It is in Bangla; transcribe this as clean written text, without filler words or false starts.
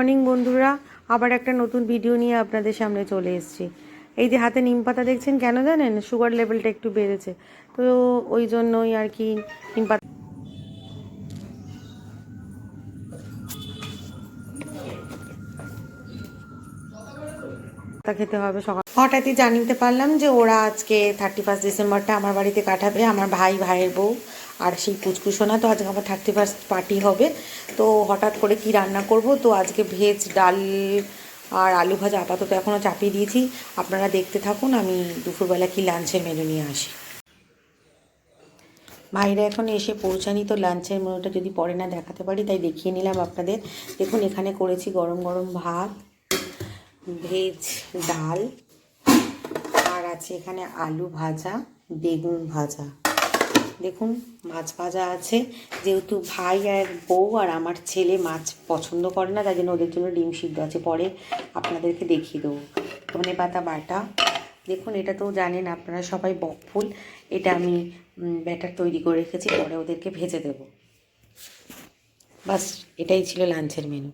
মর্নিং বন্ধুরা, আবার একটা নতুন ভিডিও নিয়ে আপনাদের সামনে চলে এসেছি। এই যে হাতে নিম পাতা দেখছেন, কেন জানেন? সুগার লেভেলটা একটু বেড়েছে, তো ওই জন্যই আর কি নিম পাতা খেতে হবে সকাল। হঠাৎই জানতে পারলাম যে ওরা আজকে 31 ডিসেম্বরটা আমার বাড়িতে কাটাবে, আমার ভাই, ভাইয়ের বউ আর সেই পুচকুসোনা। তো আজকে আমার 31 পার্টি হবে। তো হঠাৎ করে কি রান্না করব, তো আজকে ভেজ ডাল আর আলু ভাজা আপাতত এখনও চাপিয়ে দিয়েছি। আপনারা দেখতে থাকুন, আমি দুপুরবেলা কি লাঞ্চের মেনু নিয়ে আসি। ভাইরা এখন এসে পৌঁছানি, তো লাঞ্চের মেনুটা যদি পরে না দেখাতে পারি তাই দেখিয়ে নিলাম আপনাদের। দেখুন, এখানে করেছি গরম গরম ভাত, ভেজ ডাল, আর আছে এখানে আলু ভাজা, বেগুন ভাজা। দেখুন, মাছ ভাজা আছে। যেহেতু ভাই আর বউ আর আমার ছেলে মাছ পছন্দ করে না, তাই জন্য ওদের জন্য ডিম সিদ্ধ আছে, পরে আপনাদেরকে দেখিয়ে দেবো। ধনে পাতা বাটা। দেখুন, এটা তো জানেন আপনারা সবাই, বকফুল। এটা আমি ব্যাটার তৈরি করে রেখেছি, পরে ওদেরকে ভেজে দেবো। বাস, এটাই ছিল লাঞ্চের মেনু।